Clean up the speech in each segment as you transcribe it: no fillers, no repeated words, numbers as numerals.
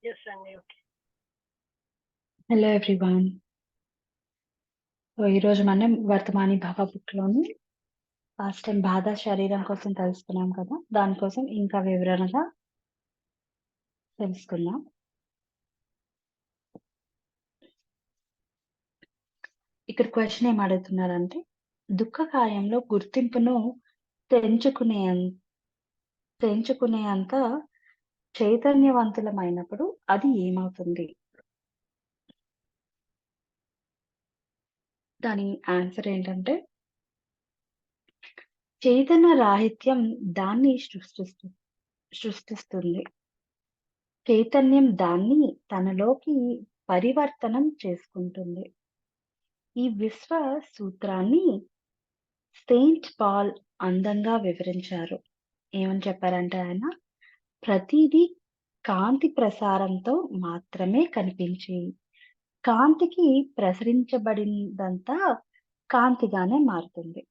Yes అండి. Okay. Hello everyone. So ఈరోజు మనం వర్తమాని భవ బుక్‌లోని లాస్ట్ టైం బాధ శరీరం కోసం తెలుసుకున్నాం కదా! దానికోసం ఇంకా వివరణగా తెలుసుకుందాం. ఇక్కడ క్వెషన్ ఏం అడుగుతున్నారంటే, దుఃఖకాయంలో గుర్తింపును తెంచుకునేన్ తెంచుకునేంత చైతన్యవంతులమైనప్పుడు అది ఏమవుతుంది? దాని ఆన్సర్ ఏంటంటే, చైతన్య రాహిత్యం దాన్ని సృష్టిస్తుంది. చైతన్యం దాన్ని తనలోకి పరివర్తనం చేసుకుంటుంది. ఈ విశ్వ సూత్రాన్ని సెయింట్ పాల్ అందంగా వివరించారు. ఏమని చెప్పారంటే ఆయన, ప్రతీదీ కాంతి ప్రసారంతో మాత్రమే కనిపించి, కాంతికి ప్రసరించబడిందంతా కాంతిగానే మారుతుంది.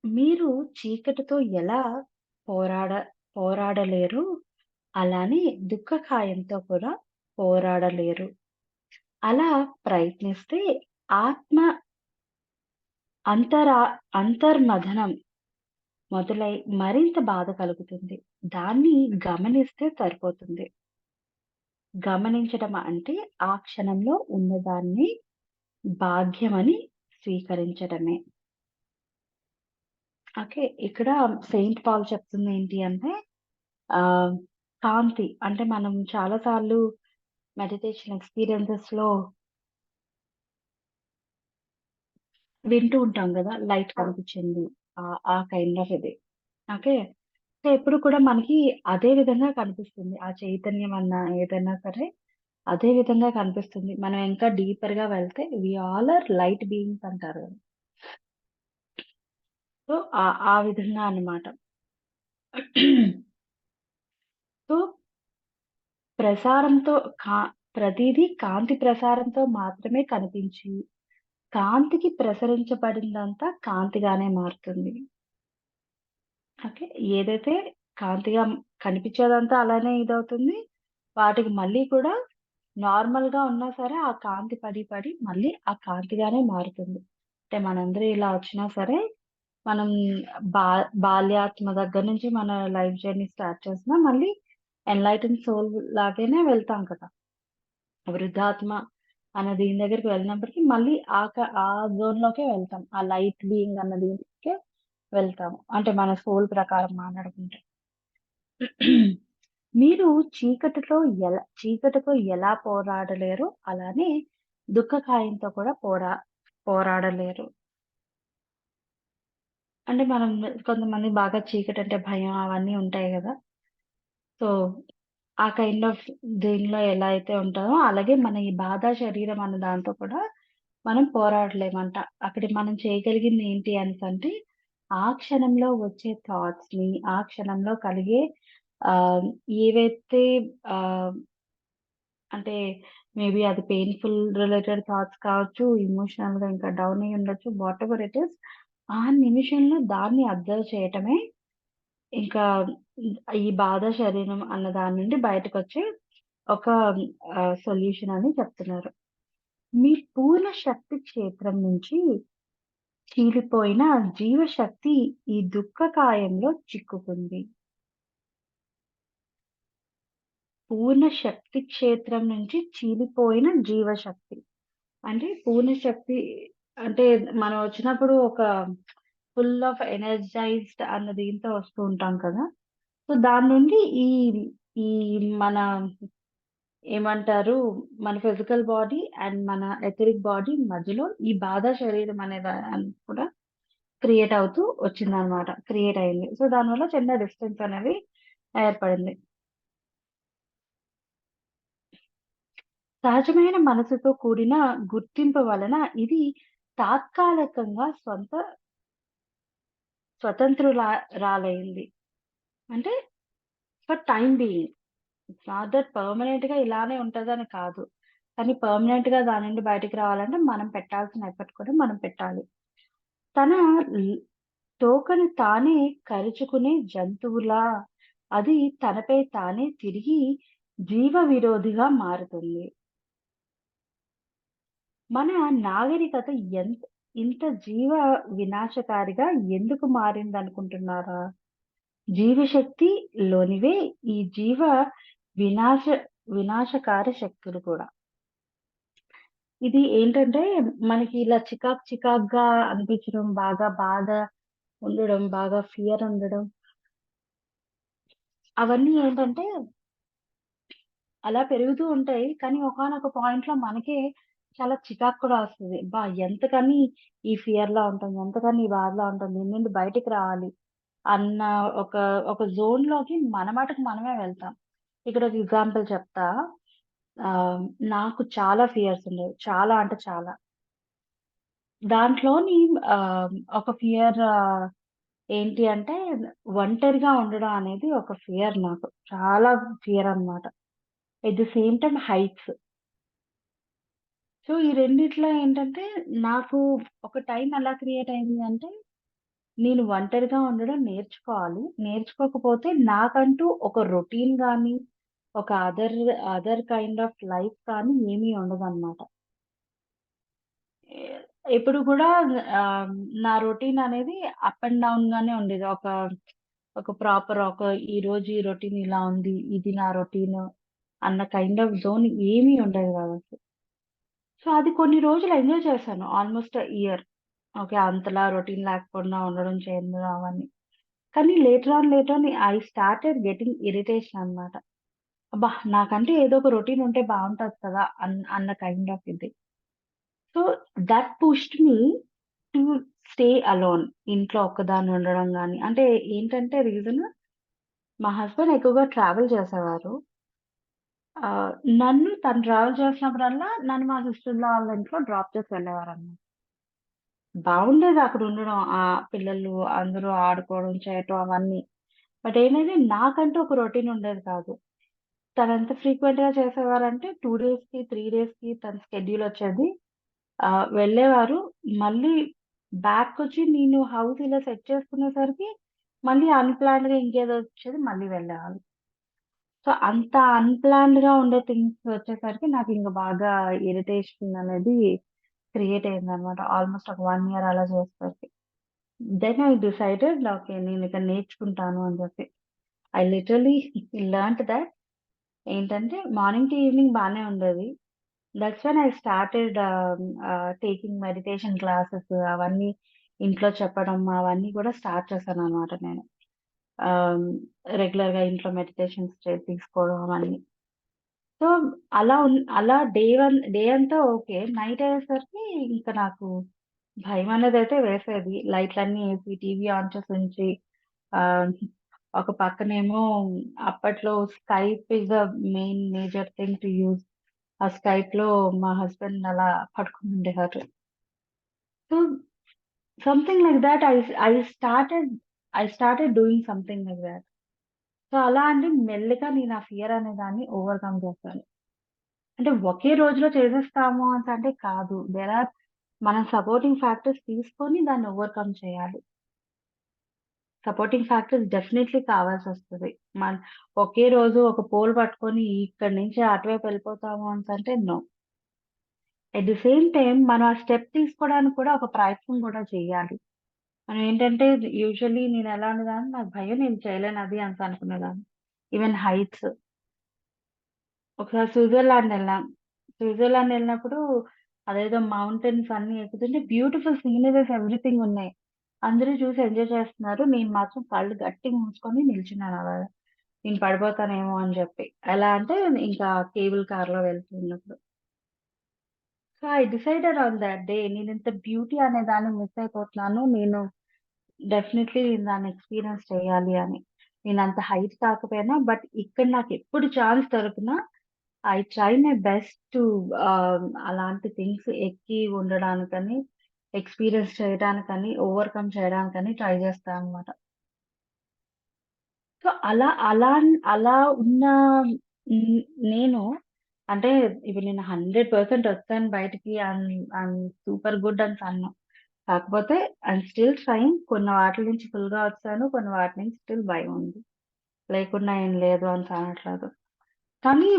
మీరు చీకటితో ఎలా పోరాడ పోరాడలేరో, అలానే దుఃఖకాయంతో కూడా పోరాడలేరు. అలా ప్రయత్నిస్తే ఆత్మ అంతరా అంతర్మథనం మొదలై మరింత బాధ కలుగుతుంది. దాన్ని గమనిస్తే సరిపోతుంది. గమనించడం అంటే ఆ క్షణంలో ఉన్నదాన్ని భాగ్యమని స్వీకరించడమే. ఓకే. ఇక్కడ సెయింట్ పాల్ చెప్తుంది ఏంటి అంటే ఆహ్, కాంతి అంటే మనం చాలా సార్లు మెడిటేషన్ ఎక్స్‌పీరియన్సెస్‌లో వింటూ ఉంటాం గదా! లైట్ కనిపించింది. ఆ కైండ్ ఆఫ్ ఇది. ఓకే. సో, ఎప్పుడు కూడా మనకి అదే విధంగా కనిపిస్తుంది. ఆ చైతన్యం అన్నా ఏదైనా సరే అదే విధంగా కనిపిస్తుంది. మనం ఇంకా డీపర్‌గా వెళ్తే we all are light beings అంటారు. సో, ఆ విధంగా అన్నమాట. సో, ప్రసారంతో కా ప్రతీదీ కాంతి ప్రసారంతో మాత్రమే కనిపించి, కాంతికి ప్రసరించబడిందంతా కాంతిగానే మారుతుంది. ఓకే. ఏదైతే కాంతిగా కనిపించేదంతా అలానే ఇదవుతుంది. వాటికి మళ్ళీ కూడా నార్మల్‌గా ఉన్నా సరే, ఆ కాంతి పడి మళ్ళీ ఆ కాంతిగానే మారుతుంది. అంటే మనందరం ఇలా వచ్చినా సరే, మనం బా బాల్యాత్మ దగ్గర నుంచి మన లైఫ్ జర్నీ స్టార్ట్ చేసినా మళ్ళీ ఎన్‌లైటెన్ సోల్ లాగానే వెళ్తాం కదా! వృద్ధాత్మ అన్న దీని దగ్గరికి వెళ్ళినప్పటికి మళ్ళీ ఆ జోన్‌లోకే వెళ్తాం. ఆ లైట్ బీయింగ్ అన్న దీనికే వెళ్తాము. అంటే మన సోల్ ప్రకారం మాట్లాడుకుంటే. మీరు చీకటితో ఎలా పోరాడలేరో, అలానే దుఃఖకాయంతో కూడా పోరాడలేరు. అంటే మనం కొంతమంది బాగా చీకటంటే భయం అవన్నీ ఉంటాయి గదా! సో, ఆ కైండ్ ఆఫ్ దీనిలో ఎలా అయితే ఉంటామో, అలాగే మన ఈ బాధ శరీరం అన్న దాంతో కూడా మనం పోరాడలేమంట. అక్కడ మనం చేయగలిగింది ఏంటి అనేసంటే, ఆ క్షణంలో వచ్చే థాట్స్‌ని, ఆ క్షణంలో కలిగే ఆహ్, ఏవైతే ఆహ్ అంటే మేబీ అది పెయిన్‌ఫుల్ రిలేటెడ్ థాట్స్ కావచ్చు, ఎమోషనల్‌గా ఇంకా డౌన్ అయ్యి ఉండొచ్చు. వాటెవర్ ఇట్ ఈస్ ఆ నిమిషంలో దాన్ని అబ్జర్వ్ చేయటమే ఇంకా ఈ బాధ శరీరం అన్న దాని నుండి బయటకొచ్చే ఒక సొల్యూషన్ అని చెప్తున్నారు. మీ పూర్ణ శక్తి క్షేత్రం నుంచి చీలిపోయిన జీవశక్తి ఈ దుఃఖకాయంలో చిక్కుకుంది. పూర్ణ శక్తి క్షేత్రం నుంచి చీలిపోయిన జీవశక్తి. అంటే పూర్ణ శక్తి అంటే మనం వచ్చినప్పుడు ఒక ఫుల్ ఆఫ్ ఎనర్జైజ్డ్ అన్న దీంతో వస్తూ ఉంటాం కదా! సో, దాని నుండి ఈ ఈ మన ఏమంటారు? మన ఫిజికల్ బాడీ అండ్ మన ఎథరిక్ బాడీ మధ్యలో ఈ బాధ శరీరం అనే దాన్ని కూడా క్రియేట్ అవుతూ వచ్చిందనమాట. క్రియేట్ అయింది. సో, దానివల్ల చిన్న డిస్టెన్స్ అనేది ఏర్పడింది. సహజమైన మనసుతో కూడిన గుర్తింపు వలన ఇది తాత్కాలికంగా స్వతంత్రురాలైంది. అంటే for time being. It's not that పర్మనెంట్‌గా ఇలానే ఉంటదని కాదు. కానీ పర్మనెంట్‌గా దాని నుండి బయటికి రావాలంటే మనం పెట్టాల్సిన ఎఫర్ట్ కూడా మనం పెట్టాలి. తన ల్ తోకను తానే కరుచుకునే జంతువులా అది తనపై తానే తిరిగి జీవ విరోధిగా మారుతుంది. మన నాగరికత ఇంత జీవ వినాశకారిగా ఎందుకు మారిందనుకుంటున్నారా? జీవశక్తి లోనివే ఈ జీవ వినాశ వినాశకారి శక్తులు కూడా. ఇది ఏంటంటే మనకి ఇలా చికాకుగా అనిపించడం, బాగా బాధ ఉండడం, బాగా ఫియర్ ఉండడం, అవన్నీ ఏంటంటే అలా పెరుగుతూ ఉంటాయి. కానీ ఒకానొక పాయింట్‌లో మనకే చాలా చికాకు కూడా వస్తది. అబ్బా! ఎంతకని ఈ ఫియర్‌లో ఉంటాం, ఎంతకని ఈ బాధలో ఉంటాం, దీని నుండి బయటికి రావాలి అన్న ఒక ఒక జోన్‌లోకి మన మటుకు మనమే వెళ్తాం. ఇక్కడ ఒక ఎగ్జాంపుల్ చెప్తా. ఆహ్, నాకు చాలా ఫియర్స్ ఉండేవి. చాలా అంటే చాలా. దాంట్లోని ఒక ఫియర్ ఏంటి అంటే ఒంటరిగా ఉండడం అనేది ఒక ఫియర్ నాకు. చాలా ఫియర్ అన్నమాట. At the same time heights. So, ఈ రెండిట్లో ఏంటంటే నాకు ఒక టైమ్ ఎలా క్రియేట్ అయింది అంటే నేను ఒంటరిగా ఉండడం నేర్చుకోవాలి. నేర్చుకోకపోతే నాకంటూ ఒక రొటీన్ గాని, ఒక అదర్ కైండ్ ఆఫ్ లైఫ్ కానీ ఏమీ ఉండదన్నమాట. ఎ ఎప్పుడు కూడా ఆహ్, నా రొటీన్ అనేది అప్ అండ్ డౌన్ గానే ఉండేది. ఒక ప్రాపర్ ఈరోజు ఈ రొటీన్ ఇలా ఉంది. ఇది నా రొటీన్ అన్న కైండ్ ఆఫ్ జోన్ ఏమీ ఉండేది కాదసలు. సో, అది కొన్ని రోజులు ఎంజాయ్ చేశాను. Almost year. ఓకే. అంతలా రొటీన్ లేకుండా ఉండడం, చేయడం అవన్నీ. కానీ later on I started getting irritation అన్నమాట. అబ్బా! నాకంటే ఏదో ఒక రొటీన్ ఉంటే బావుంటది కదా! అన్న కైండ్ ఆఫ్ ఇది. So, that pushed me to stay alone. ఇంట్లో ఒక్కదాన్ని ఉండడం గాని, అంటే ఏంటంటే రీజన్ మా హస్బెండ్ ఎక్కువగా ట్రావెల్ చేసేవారు. ఆహ్, తను ట్రావెల్ చేసినప్పుడల్లా నన్ను మా సిస్టర్ ఇన్ లా వాళ్ళ ఇంట్లో డ్రాప్ చేసి వెళ్ళేవారన్నమాట. బావుండేది అక్కడుండడం. పిల్లలు అందరూ ఆడుకోవడం, చేయటం అవన్నీ. బట్ ఏంటంటే నాకంటూ ఒక రొటీన్ ఉండేది కాదు. తనెంత ఫ్రీక్వెంట్‌గా చేసేవారంటే 2 డేస్‌కి, 3 డేస్‌కి తన షెడ్యూల్ వచ్చేది. వెళ్ళేవారు. మళ్ళీ బ్యాక్‌కొచ్చి నేను హౌస్ ఇలా సెట్ చేసుకునేసరికి మళ్ళీ అన్‌ప్లాన్డ్‌గా ఇంకేదో వచ్చేది. మళ్ళీ వెళ్ళేవాళ్ళు. సో, అంత అన్‌ప్లాన్డ్‌గా ఉండే థింగ్స్ వచ్చేసరికి నాకింక బాగా ఇరిటేషన్ అనేది క్రియేట్ అయిందనమాట. ఆల్‌మోస్ట్ ఒక 1 ఇయర్ అలా చేసేసరికి. Then I decided okay. నేనిక నేర్చుకుంటాను అని చెప్పి. ఐ లిటరల్లీ లెర్న్డ్ థట్ ఏంటంటే మార్నింగ్ టు ఈవెనింగ్ బానే ఉండేది. That's when I started taking meditation classes అవన్నీ ఇంట్లో చెప్పడం అవన్నీ కూడా స్టార్ట్ చేశాననమాట నేను. ఆహ్, రెగ్యులర్‌గా ఇంట్లో మెడిటేషన్స్ తీసుకోవడం అవన్నీ. సో, అలా డే అంతా ఓకే. నైట్ అయ్యేసరికి ఇంక నాకు భయమనేదైతే వేసేది. లైట్‌లన్నీ ఏసి, టీవీ ఆన్ చేసి ఉంచి ఆహ్, ఒక పక్కనేమో అప్పట్లో Skype is the main major thing to use. ఆ స్కైప్‌లో మా హస్బెండ్ అలా పడుకొని ఉండేవారు. So, something like that I started doing something like that. So, అలా అంటే మెల్లిగా నేను ఆ ఫియర్ అనే దాన్ని ఓవర్‌కమ్ చేశాను. అంటే ఒకే రోజులో చేసేస్తాము అంటే కాదు. మనం సపోర్టింగ్ ఫ్యాక్టర్స్ తీసుకొని దాన్ని ఓవర్‌కమ్ చేయాలి. సపోర్టింగ్ ఫ్యాక్టర్స్ డెఫినైట్‌లీ కావాల్సొస్తది. ఒకే రోజు ఒక పోల్ పట్టుకొని ఇక్కడి నుంచి అటువైపు వెళ్ళిపోతాము అంటే no. At the same time మనం ఆ స్టెప్ తీసుకోవడానికి కూడా ఒక ప్రయత్నం కూడా చేయాలి. మనం ఏంటంటే యూజువల్లీ నేనెలా అనేదాన్ని నాకు భయం నేను చేయలేను అది అనుకునేదాన్ని. Even heights. ఒకసారి స్విట్జర్లాండ్ ఎళ్ళినప్పుడు అదేదో మౌంటైన్స్ అన్నీ ఎక్కుతుంటే బ్యూటిఫుల్ సీనరీస్ ఎవ్రీథింగ్ ఉన్నాయి. అందరూ చూసి ఎంజాయ్ చేస్తున్నారు. నేను మాత్రం కళ్ళు గట్టిగా మూసుకొని నిల్చున్నాను అలాగా. నేను పడిపోతానేమో అని జెప్పి. ఎలా అంటే ఇంకా కేబుల్ కార్‌లో వెళ్తున్నప్పుడు. So, I decided on that day నేనింత బ్యూటీ అనే దాన్ని మిస్ అయిపోతున్నాను. నేను డెఫినైట్‌లీ నేను దాన్ని ఎక్స్‌పీరియన్స్ చేయాలి అని. నేనంత హైట్ కాకపోయినా ఇక్కడ నాకెప్పుడు ఛాన్స్ దొరికినా I try my best to అలాంటి థింగ్స్ ఎక్కి ఉండడానికని, ఎక్స్‌పీరియన్స్ చేయడానికని, ఓవర్‌కమ్ చేయడానికని ట్రై చేస్తా అనమాట. సో, అలా ఉన్న హ్మ్, నేను అంటే ఇప్పుడు నేను 100% వచ్చాను బయటికి ఐయామ్ సూపర్ గుడ్ అని అనను. కాకపోతే ఐయామ్ స్టిల్ ట్రైయింగ్. కొన్ని వాటిల నుంచి ఫుల్‌గా వచ్చాను. కొన్ని వాటి నుంచి స్టిల్ భయం ఉంది. లేకుండా ఏం లేదు అని అనట్లేదు. కానీ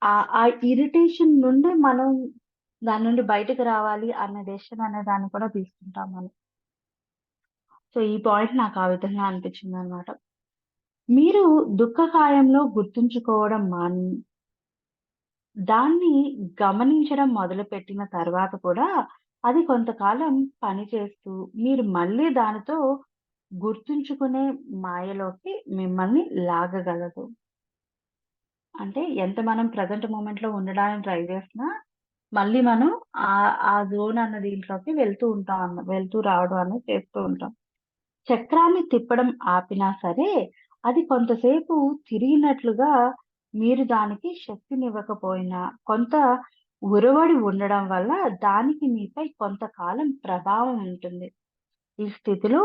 ఆ ఇరిటేషన్ నుండే మనం దాని నుండి బయటకి రావాలి అనే డెసిషన్ అనే దాన్ని కూడా తీసుకుంటాం మనం. సో, ఈ పాయింట్ నాకు ఆ విధంగా అనిపించిందనమాట. మీరు దుఃఖకాయంలో గుర్తుంచుకోవడం దాన్ని గమనించడం మొదలుపెట్టిన తర్వాత కూడా అది కొంతకాలం పనిచేస్తూ మీరు మళ్ళీ దానితో గుర్తుంచుకునే మాయలోకి మిమ్మల్ని లాగగలదు. అంటే ఎంత మనం ప్రెజెంట్ మొమెంట్‌లో ఉండడానికి ట్రై చేసినా, మళ్ళీ మనం ఆ జోన్ అన్న దీంట్లోకి వెళ్తూ రావడం అనేది చేస్తూ ఉంటాం. చక్రాన్ని తిప్పడం ఆపినా సరే, అది కొంతసేపు తిరిగినట్లుగా మీరు దానికి శక్తినివ్వకపోయినా, కొంత ఒరవడి ఉండడం వల్ల దానికి మీపై కొంతకాలం ప్రభావం ఉంటుంది. ఈ స్థితిలో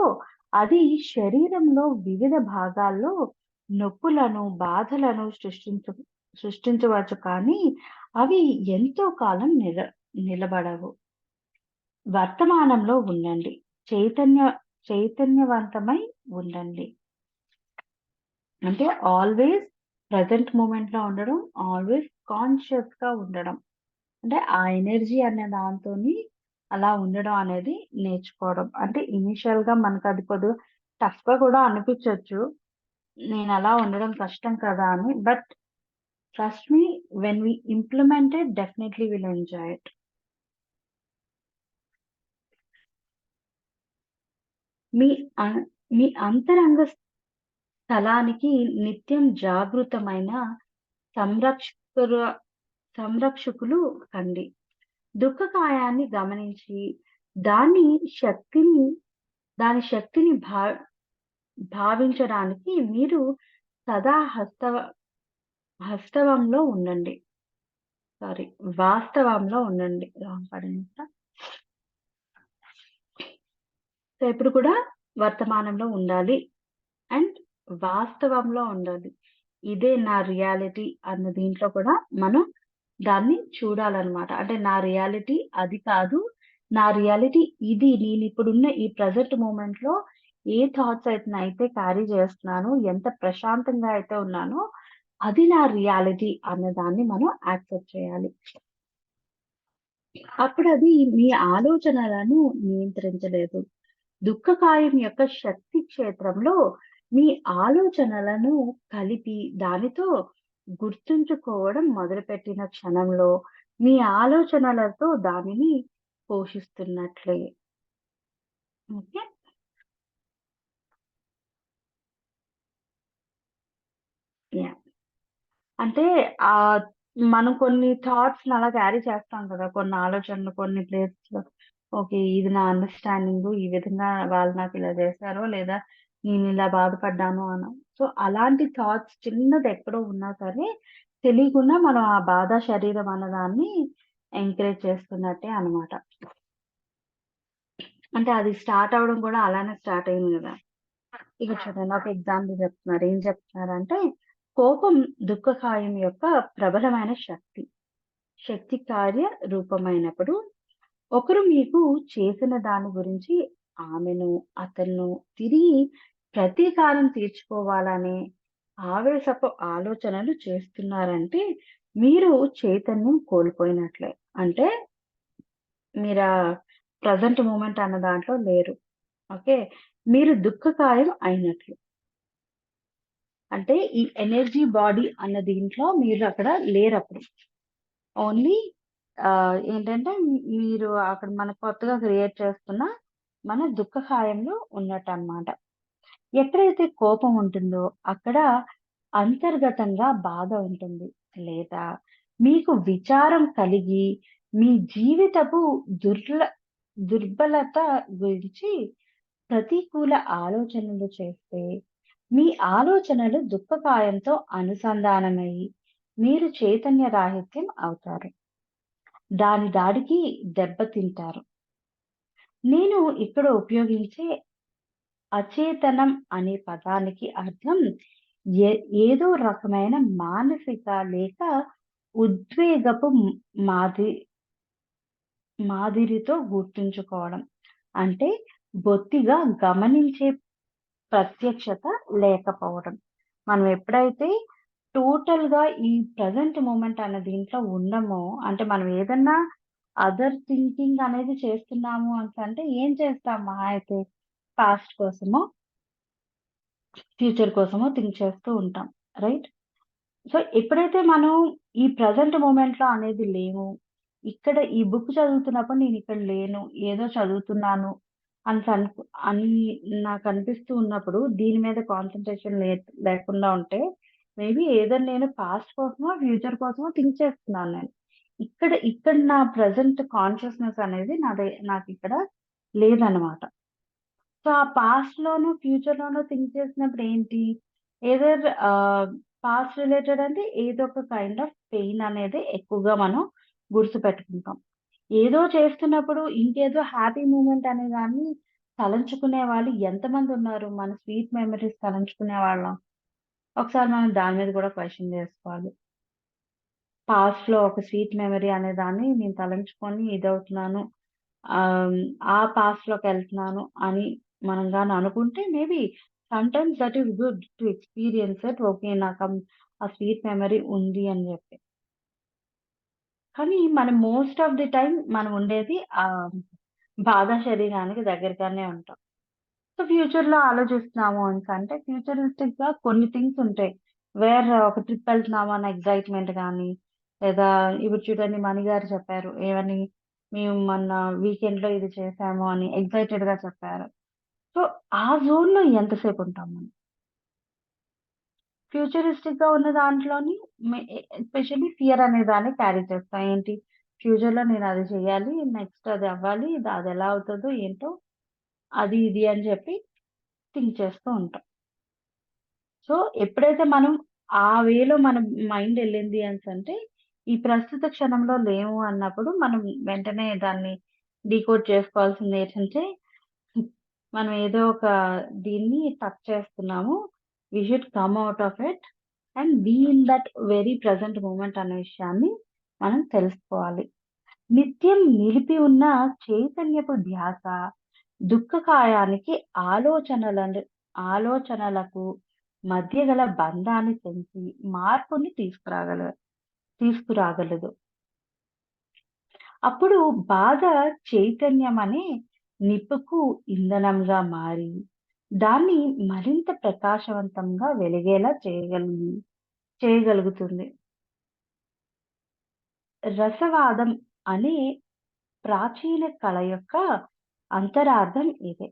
అది శరీరంలో వివిధ భాగాల్లో నొప్పులను, బాధలను సృష్టించవచ్చు కానీ, అవి ఎంతో కాలం నిలబడవు. వర్తమానంలో ఉండండి. చైతన్య చైతన్యవంతమై ఉండండి. అంటే ఆల్‌వేస్ ప్రెజెంట్ మూమెంట్‌లో ఉండడం, ఆల్‌వేస్ కాన్షియస్‌గా ఉండడం. అంటే ఆ ఎనర్జీ అనే దాంతోని అలా ఉండడం అనేది నేర్చుకోవడం. అంటే ఇనీషియల్‌గా మనకది కొద్దిగా టఫ్‌గా కూడా అనిపించొచ్చు. నేనలా ఉండడం కష్టం కదా అని. But trust me, when we implement it definitely will enjoy it. మీ అ మీ అంతరంగ స్థలానికి నిత్యం జాగృతమైన సంరక్షకుర సంరక్షకులు కండి. దుఃఖకాయాన్ని గమనించి దాని శక్తిని దాని శక్తిని భావించడానికి మీరు సదా హస్తవంలో ఉండండి. సారీ, వాస్తవంలో ఉండండి. రాంగ్ పడింది ఇక్కడ. సో, ఎప్పుడు కూడా వర్తమానంలో ఉండాలి. అండ్ వాస్తవంలో ఉండాలి. ఇదే నా రియాలిటీ అన్న దీంట్లో కూడా మనం దాన్ని చూడాలనమాట. అంటే నా రియాలిటీ అది కాదు. నా రియాలిటీ ఇది. నేనిప్పుడున్న ఈ ప్రెజెంట్ మూమెంట్‌లో ఏ థాట్స్ అయితే క్యారీ చేస్తున్నానో, ఎంత ప్రశాంతంగా అయితే ఉన్నానో, అది నా రియాలిటీ అన్న దాన్ని మనం యాక్సెప్ట్ చేయాలి. అప్పుడది మీ ఆలోచనలను నియంత్రించలేదు. దుఃఖకాయం యొక్క శక్తి క్షేత్రంలో మీ ఆలోచనలను కలిపి దానితో గుర్తుంచుకోవడం మొదలుపెట్టిన క్షణంలో మీ ఆలోచనలతో దానిని పోషిస్తున్నట్లే. ఓకే. యాహ్! అంటే ఆహ్, మనం కొన్ని థాట్స్‌ని అలా క్యారీ చేస్తాం కదా! కొన్ని ఆలోచనలు కొన్ని ప్లేసెస్‌లో. ఓకే. ఇది నా అండర్‌స్టాండింగు. ఈ విధంగా వాళ్ళు నాకిలా చేశారో, లేదా నేనిలా బాధపడ్డాను అనో. సో, అలాంటి థాట్స్ చిన్నది ఎక్కడో ఉన్నా సరే, తెలియకుండా మనం ఆ బాధ శరీరం అన్నదాన్ని ఎంకరేజ్ చేస్తున్నట్టే అనమాట. అంటే అది స్టార్ట్ అవ్వడం కూడా అలానే స్టార్ట్ అయింది గదా! ఇక చూడండి, ఒక ఎగ్జాంపుల్ చెప్తున్నారు. ఏం చెప్తున్నారంటే, కోపం దుఃఖకాయం యొక్క ప్రబలమైన శక్తి. శక్తి కార్య రూపమైనప్పుడు ఒకరు మీకు చేసిన దాని గురించి ఆమెను, అతన్ను తిరిగి ప్రతీకారం తీర్చుకోవాలనే ఆవేశపు ఆలోచనలు చేస్తున్నారంటే, మీరు చైతన్యం కోల్పోయినట్లే. అంటే మీరా ప్రెజెంట్ మూమెంట్ అన్న దాంట్లో లేరు. ఓకే. మీరు దుఃఖకాయం అయినట్లు. అంటే ఈ ఎనర్జీ బాడీ అన్న దీంట్లో మీరక్కడ లేరప్పుడు. ఓన్లీ ఏంటంటే మీరు అక్కడ మన కొత్తగా క్రియేట్ చేసుకున్న మన దుఃఖకాయంలో ఉన్నట్టన్నమాట. ఎక్కడైతే కోపం ఉంటుందో అక్కడ అంతర్గతంగా బాధ ఉంటుంది. లేదా మీకు విచారం కలిగి మీ జీవితపు దుర్ల దుర్బలత గురించి ప్రతికూల ఆలోచనలు చేస్తే, మీ ఆలోచనలు దుఃఖకాయంతో అనుసంధానమయ్యి, మీరు చైతన్య రాహిత్యం అవుతారు. దాని దాడికి దెబ్బతింటారు. నేను ఇక్కడ ఉపయోగించే అచేతనం అనే పదానికి అర్థం ఏ ఏదో రకమైన మానసిక లేక ఉద్వేగపు మాది మాదిరితో గుర్తుంచుకోవడం. అంటే బొత్తిగా గమనించే ప్రత్యక్షత లేకపోవడం. మనం ఎప్పుడైతే టోటల్‌గా ఈ ప్రెజెంట్ మూమెంట్ అనే దీంట్లో ఉండమో, అంటే మనం ఏదన్నా అదర్ థింకింగ్ అనేది చేస్తున్నాము అంటే ఏం చేస్తాం మహా అయితే పాస్ట్ కోసమో, ఫ్యూచర్ కోసమో థింక్ చేస్తూ ఉంటాం. రైట్? సో, ఎప్పుడైతే మనం ఈ ప్రెజెంట్ మూమెంట్‌లో అనేది లేము, ఇక్కడ ఈ బుక్ చదువుతున్నప్పుడు నేనిక్కడ లేను, ఏదో చదువుతున్నాను అనేసి అని నాకనిపిస్తూ ఉన్నప్పుడు దీని మీద కాన్సంట్రేషన్ లేకుండా ఉంటే, మేబీ ఎయిదర్ నేను పాస్ట్ కోసమో, ఫ్యూచర్ కోసమో థింక్ చేస్తున్నాను నేను. ఇక్కడ నా ప్రెజెంట్ కాన్షియస్‌నెస్ అనేది నాకిక్కడ లేదనమాట. సో, ఆ పాస్ట్‌లోనో, ఫ్యూచర్‌లోనో థింక్ చేసినప్పుడు ఏంటి? ఎయిదర్ పాస్ట్ రిలేటెడ్ అంటే ఏదో ఒక కైండ్ ఆఫ్ పెయిన్ అనేది ఎక్కువగా మనం గుర్తుపెట్టుకుంటాం. ఏదో చేస్తున్నప్పుడు ఇంకేదో హ్యాపీ మూమెంట్ అనే దాన్ని తలంచుకునే వాళ్ళు ఎంతమందున్నారు? మన స్వీట్ మెమోరీస్ తలంచుకునే వాళ్ళం. ఒకసారి మనం దాని మీద కూడా క్వెషన్ చేసుకోవాలి. పాస్ట్‌లో ఒక స్వీట్ మెమరీ అనే దాన్ని నేను తలంచుకొని ఇదవుతున్నాను. ఆహ్, ఆ పాస్ట్‌లోకెళ్తున్నాను అని మనం గాని అనుకుంటే maybe sometimes that is good to experience it. Okay. ఆ స్వీట్ మెమరీ ఉంది అని జెప్పి. కానీ మనం మోస్ట్ ఆఫ్ ది టైమ్ మనం ఉండేది బాధా శరీరానికి దగ్గరగానే ఉంటాం. సో, ఫ్యూచర్‌లో ఆలోచిస్తున్నాము అనేసంటే ఫ్యూచరిస్టిక్‌గా కొన్ని థింగ్స్ ఉంటాయి. ఒక ట్రిప్ ఎళ్తున్నాము అన్న ఎక్సైట్‌మెంట్ గాని, లేదా ఇప్పుడు చూడండి 'మణి' గారు చెప్పారు. ఏమని? మేము మొన్న వీకెండ్‌లో ఇది చేశాము అని ఎక్సైటెడ్‌గా చెప్పారు. సో, ఆ జోన్‌లో ఎంతసేపుంటాం మనం? ఫ్యూచరిస్టిక్‌గా ఉన్న దాంట్లోని ఎస్పెషల్లీ ఫియర్ అనే దాన్ని క్యారీ చేస్తాం. ఏంటి? ఫ్యూచర్‌లో నేనది చేయాలి. నెక్స్ట్ అది అవ్వాలి. అదెలా అవుతదో ఏంటో అది ఇది అని చెప్పి థింక్ చేస్తూ ఉంటాం. సో, ఎప్పుడైతే మనం ఆ వేలో మన మైండ్ ఎళ్ళింది అనేసంటే, ఈ ప్రస్తుత క్షణంలో లేము అన్నప్పుడు మనం వెంటనే దాన్ని డీకోడ్ చేసుకోవాల్సిందేంటంటే, మనం ఏదో ఒక దీన్ని టచ్ చేస్తున్నాము. We should come out of it and be in that very present moment అనే విషయాన్ని మనం తెలుసుకోవాలి. నిత్యం నిలిపి ఉన్న చైతన్యపు ధ్యాస దుఃఖకాయానికి ఆలోచనలను ఆలోచనలకు మధ్య గల బంధాన్ని పెంచి మార్పుని తీసుకురాగలదు. అప్పుడు బాధ చైతన్యమనే నిప్పుకు ఇంధనంగా మారి, దాన్ని మరింత ప్రకాశవంతంగా వెలిగేలా చేయగలుగుతుంది. రసవాదం అనే ప్రాచీన కళ యొక్క అంతరార్థం ఇదే.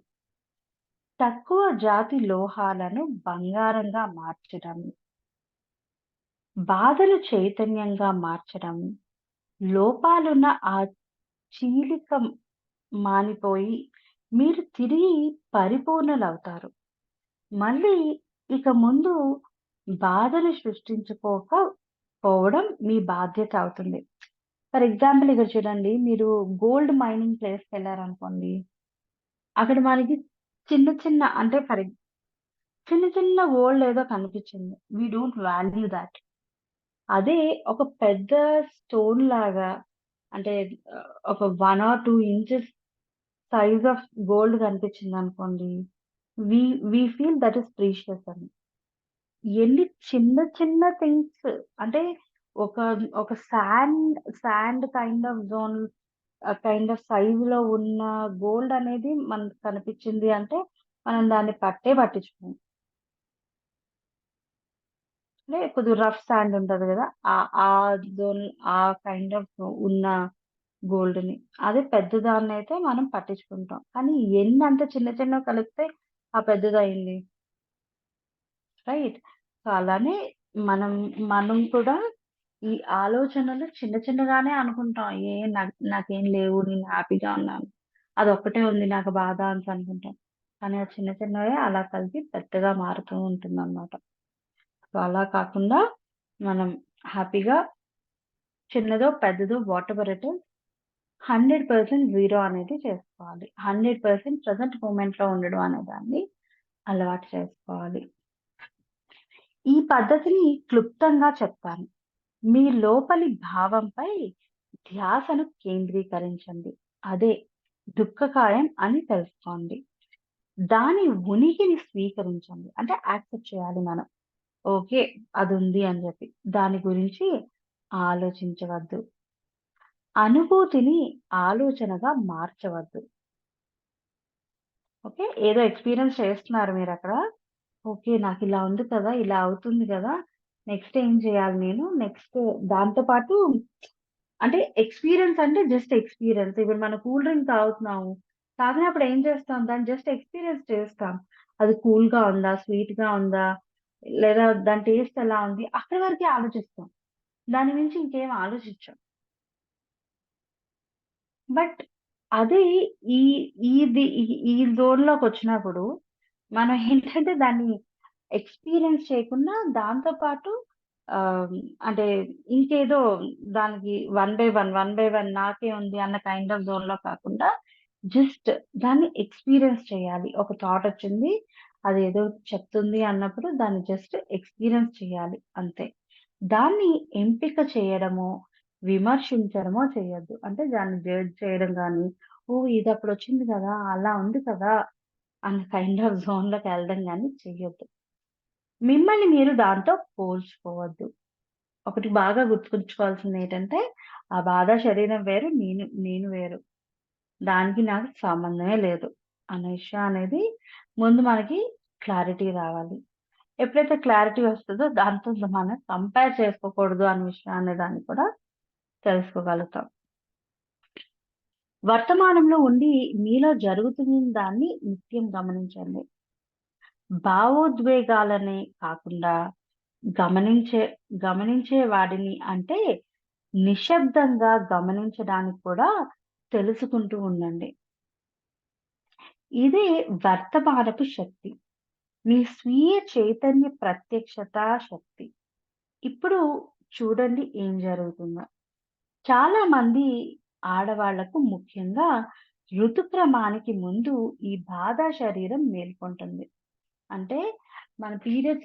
తక్కువ జాతి లోహాలను బంగారంగా మార్చడం, బాధను చైతన్యంగా మార్చడం, లోపాలున్న ఆ చీలిక మానిపోయి మీరు తిరిగి పరిపూర్ణులవుతారు. మళ్ళీ ఇక ముందు బాధను పోవడం మీ బాధ్యత అవుతుంది. ఫర్ ఎగ్జాంపుల్ ఇక్కడ చూడండి. మీరు గోల్డ్ మైనింగ్ ప్లేస్‌కెళ్లారనుకోండి. అక్కడ మనకి చిన్న చిన్న అంటే చిన్న చిన్న గోల్డ్ ఏదో కనిపించింది. We don't value that. అదే ఒక పెద్ద స్టోన్ లాగా అంటే ఒక 1 or 2 inches size of gold కనిపించిందనుకోండి. We we feel that is precious అని. ఎన్ని చిన్న చిన్న థింగ్స్ అంటే ఒక ఒక సాండ్ కైండ్ ఆఫ్ సైజ్‌లో ఉన్న గోల్డ్ అనేది మనకు కనిపించింది అంటే, మనం దాన్ని పట్టించుకోము. అంటే కొద్దిగా రఫ్ సాండ్ ఉంటది గదా! ఆ జోన్ ఆ కైండ్ ఆఫ్ ఉన్న గోల్డ్‌ని. అదే పెద్దదాన్నయితే మనం పట్టించుకుంటాం. కానీ ఎన్నంత చిన్న చిన్నవి కలిపితే ఆ పెద్దదయింది. రైట్? సో, అలానే మనం మనం కూడా ఈ ఆలోచనలు చిన్న చిన్నగానే అనుకుంటాం. నాకేం లేవు. నేను హ్యాపీగా ఉన్నాను. అదొక్కటే ఉంది నాకు బాధ అనేసి అనుకుంటాం. కానీ ఆ చిన్న చిన్నవే అలా కలిపి పెద్దగా మారుతూ ఉంటుందన్నమాట. సో, అలా కాకుండా మనం హ్యాపీగా చిన్నదో, పెద్దదో వాటెవర్ ఇట్ ఈస్ 100% జీరో అనేది చేసుకోవాలి. 100% ప్రెజెంట్ మూమెంట్‌లో ఉండడం అనే దాన్ని అలవాటు చేసుకోవాలి. ఈ పద్ధతిని క్లుప్తంగా చెప్తాను. మీ లోపలి భావంపై ధ్యాసను కేంద్రీకరించండి. అదే దుఃఖకాయం అని తెలుసుకోండి. దాని ఉనికిని స్వీకరించండి. అంటే యాక్సెప్ట్ చేయాలి మనం. ఓకే. అదుంది అని చెప్పి. దాని గురించి ఆలోచించవద్దు. అనుభూతిని ఆలోచనగా మార్చవద్దు. ఓకే. ఏదో ఎక్స్‌పీరియన్స్ చేస్తున్నారు మీరక్కడ. ఓకే. నాకిలా ఉంది కదా! ఇలా అవుతుంది గదా! నెక్స్ట్ ఏం చేయాలి నేను? నెక్స్ట్ దాంతో పాటు అంటే ఎక్స్‌పీరియన్స్ అంటే జస్ట్ ఎక్స్‌పీరియన్స్. ఇప్పుడు మనం కూల్ డ్రింక్ తాగుతున్నాము. తాగినప్పుడు ఏం చేస్తాం? దాన్ని జస్ట్ ఎక్స్‌పీరియన్స్ చేస్తాం. అది కూల్‌గా ఉందా? స్వీట్‌గా ఉందా? లేదా దాని టేస్ట్ ఎలా ఉంది? అక్కడి వరకే ఆలోచిస్తాం. దాని మించి ఇంకేం ఆలోచించం. బట్ అదే ఈ ఈ జోన్‌లోకొచ్చినప్పుడు మనం ఏంటంటే దాన్ని ఎక్స్‌పీరియన్స్ చేయకుండా దాంతో పాటు అంటే ఇంకేదో దానికి వన్ బై వన్ నాకే ఉంది అన్న కైండ్ ఆఫ్ జోన్‌లో కాకుండా జస్ట్ దాన్ని ఎక్స్‌పీరియన్స్ చేయాలి. ఒక థాటొచ్చింది. అదేదో చెప్తుంది అన్నప్పుడు దాన్ని జస్ట్ ఎక్స్‌పీరియన్స్ చేయాలి అంతే. దాన్ని ఎంపిక చేయడమో, విమర్శించడమో చేయొద్దు. అంటే దాన్ని జడ్జ్ చేయడం గానీ, ఓహ్! ఇదప్పుడొచ్చింది కదా! అలా ఉంది కదా! అన్న కైండ్ ఆఫ్ జోన్‌లోకెళ్ళడం గానీ చెయ్యొద్దు. మిమ్మల్ని మీరు దాంతో పోల్చుకోవద్దు. ఒకటి బాగా గుర్తుంచుకోవాల్సిందేంటంటే, ఆ బాధ శరీరం వేరు, నేను వేరు. దానికి నాకు సంబంధమే లేదు అనే విషయం అనేది ముందు మనకి క్లారిటీ రావాలి. ఎప్పుడైతే క్లారిటీ వస్తదో దాంతో మనం కంపేర్ చేసుకోకూడదు అనే విషయం అనే దాన్ని కూడా తెలుసుకోగలుగుతాం. వర్తమానంలో ఉండి మీలో జరుగుతున్న దాన్ని నిత్యం గమనించండి. భావోద్వేగాలనే కాకుండా గమనించే గమనించే వాడిని అంటే నిశ్శబ్దంగా గమనించడానికి కూడా తెలుసుకుంటూ ఉండండి. ఇదే వర్తమానపు శక్తి. మీ స్వీయ చైతన్య ప్రత్యక్షత శక్తి. ఇప్పుడు చూడండి ఏం జరుగుతుందో. చాలా మంది ఆడవాళ్లకు ముఖ్యంగా ఋతుక్రమానికి ముందు ఈ బాధ శరీరం మేల్కొంటుంది. అంటే మన పీరియడ్